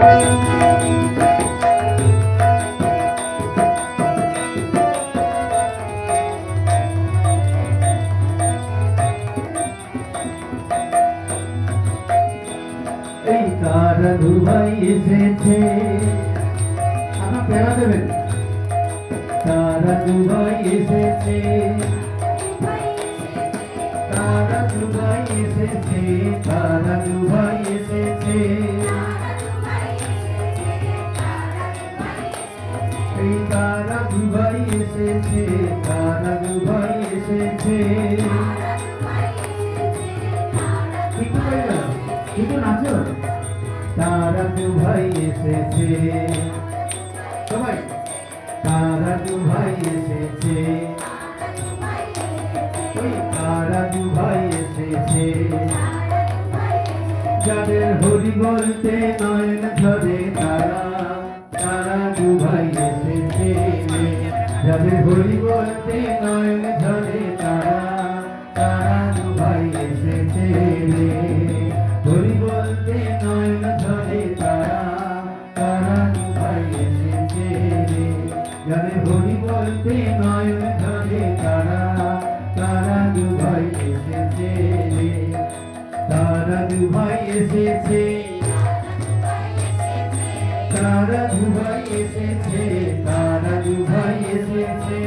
এই তারা দুবাই এসেছে, আপনার প্যারা দেবেন। তারা দুবাই এসেছে, তারা দুবাই এসেছে, তারা দুবাই এসেছে, এই তারা দুবাই এসেছে, তারা দুবাই এসেছে। একটু পাই না, একটু নাচো। তারা দুবাই এসেছে, সবাই তারা দুবাই এসেছে, তারা দুবাই এসেছে। যাদের হরি বলতে নয়ন ঝরে তারা, তারা দুবাই এসেছে। যাদের হরি বলতে নয়ন ঝরে তারা, তারা দুবাই এসেছে। হরি বলতে নয়ন ঝরে তারা, তারা দুবাই এসেছে। যাদের হরি বলতে নয়ন ঝরে তারা, তারা দুবাই এসেছে। তারা দুবাই এসেছে, তারা দুবাই এসেছে, তারা দুবাই এসেছে।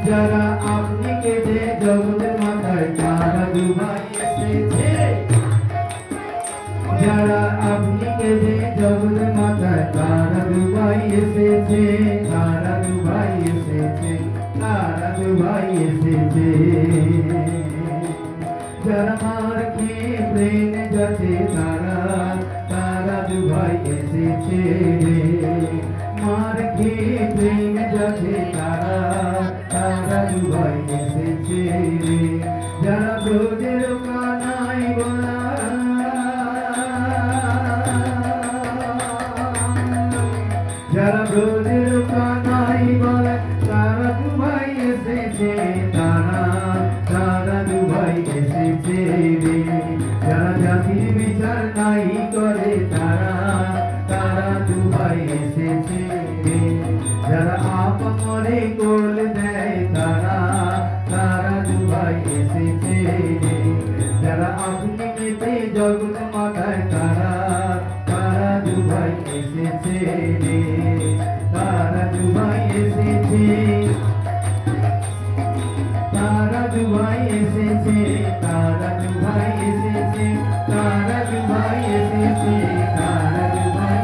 যারা আপনি কেটে জগতের মাথায় তারা দুবাই এসেছে। যারা আপনি কেটে জগতের মাথায় তারা দুবাই এসেছে, তারা দুবাই এসেছে, তারা দুবাই এসেছে। যারা মার খেয়ে প্লেন যাচ্ছে তারা, তারা দুবাই এসেছে। মার খেয়ে প্লেন যাচ্ছে তারা, তারা দুবাই এসেছে। যারা ব্রজের কানাই বলা, যারা ব্রজের কানাই বলে তারা দুবাই এসেছে, তারা, তারা দুবাই এসেছে। যারা জাতির বিচার নাই করে তারা, তারা দুবাই এসেছে। যারা আপমরে কোল দেয় তারা, তারা দুবাই এসেছে। যারা আপনি মেতে জগৎ মাথায় তারা, তারা দুবাই এসেছে, তারা দুবাই এসেছে। তারা দুবাই এসেছে, তারা দুবাই এসেছে, তারা দুবাই এসেছে, তারা দুবাই।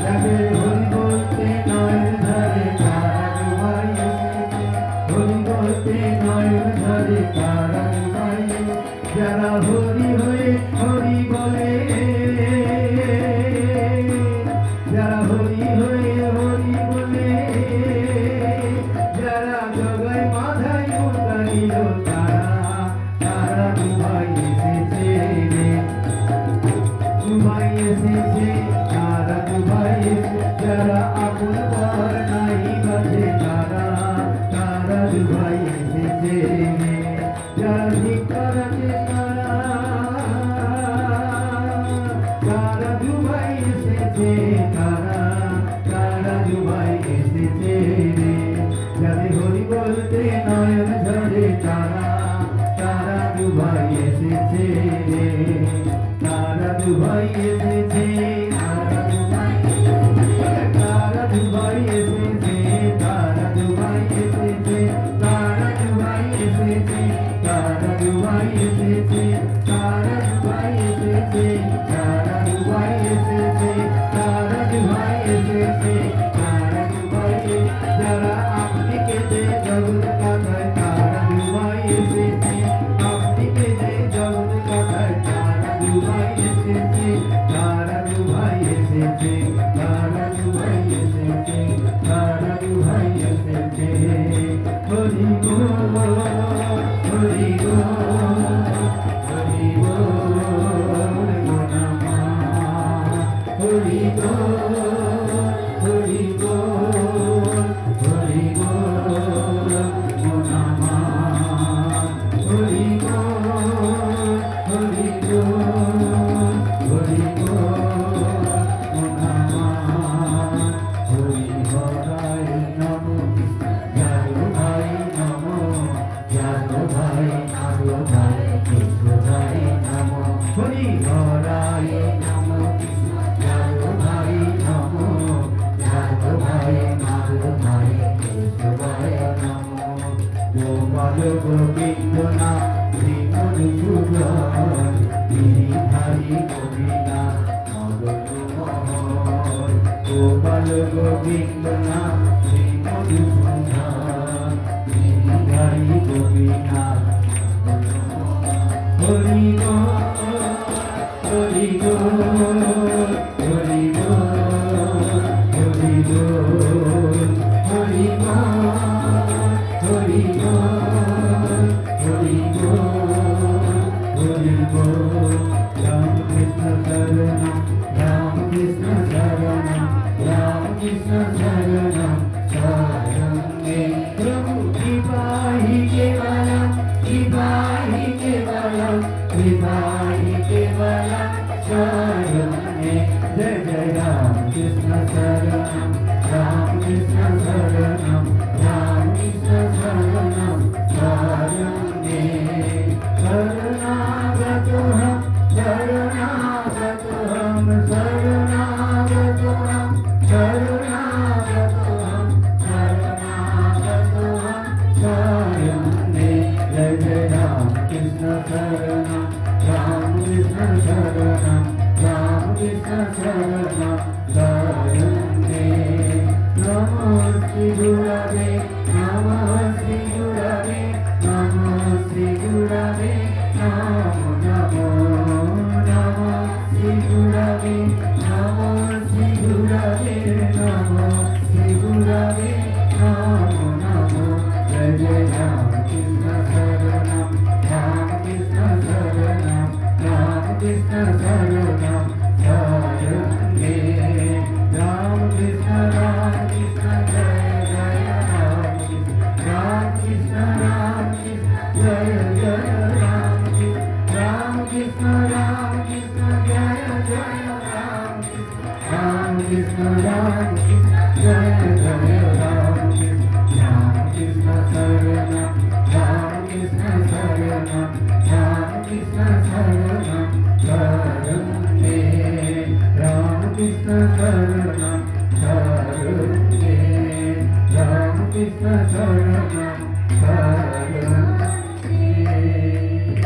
যাদের হরি বলতে নয়ন ঝরে তারা দুবাই এসেছে, হরি বলতে নয়ন ঝরে তারা দুবাই। যারা হরি হয়ে হরি বলে, যারা হরি হয়ে হরি বলে, যারা জগায় মাথায় উঠাইল তারা, তারা দুবাই এসেছে, দুবাই এসেছে, তারা দুবাই এসেছে। যারা আপন পর নাই বাজে তারা, তারা দুবাই এসেছে। যারা ধিক্কার আছে তারা, তারা দুবাই এসেছে, তারা, তারা দুবাই এসেছে। যাদের হরি বলতে নয়ন ঝরে তারা, তারা দুবাই এসেছে, তারা দুবাই এসেছে, তারা দুবাই, তারা দুবাই এসেছে, তারা দুবাই এসেছে, তারা দুবাই এসেছে, তারা দুবাই এসেছে, তারা দুবাই এসেছে, তারা দুবাই এসেছে, তারা দুবাই এসেছে, তারা দুবাই। যারা আপনি কেটে জগৎ কাটায় তারা দুবাই এসেছে, আপনি কেটে জগৎ কাটায় তারা দুবাই এসেছে, তারা গোবিন্দ নাম শ্রী মধুসূদন গিরিধারী গোপীনাথ হরি গো হরি গো হরি গো হরি গো হরি গো হরি গো হরি গো হরি গো রাম কৃষ্ণ শরণম রাম কৃষ্ণ শরণম রাম কৃষ্ণ শরণম শরণম হে প্রভু কৃপাহি কেবলম কৃপাহি কেবলম কৃপাহি কেবলম শরণম হে জয় জয় রাম কৃষ্ণ শরণম রাম কৃষ্ণ শরণম রাম কৃষ্ণ শরণম শরণম হে শরণাগতোহম শরণাগতোহম শরণাগতোহম শরণাগতোহম শরণাগতোহম শরণম হে জয় জয় রাম কৃষ্ণ শরণম রাম কৃষ্ণ শরণম রাম কৃষ্ণ শরণম শরণম হে নমো শ্রী গুরবে নমো শ্রী গুরবে নমো শ্রী গুরবে নমো নমো নমো শ্রী গুরবে নমো শ্রী গুরবে নমো শ্রী গুরবে নমো নমো জয় জয় রাম কৃষ্ণ শরণম রাম কৃষ্ণ শরণম রাম কৃষ্ণ শরণম শরণম হে রাম কৃষ্ণ জয় জয় রাম কৃষ্ণ জয় জয় রাম কৃষ্ণ রাম কৃষ্ণ জয় জয় রাম কৃষ্ণ রাম কৃষ্ণ জয় জয় রাম কৃষ্ণ শরণম রাম কৃষ্ণ শরণম রাম কৃষ্ণ শরণম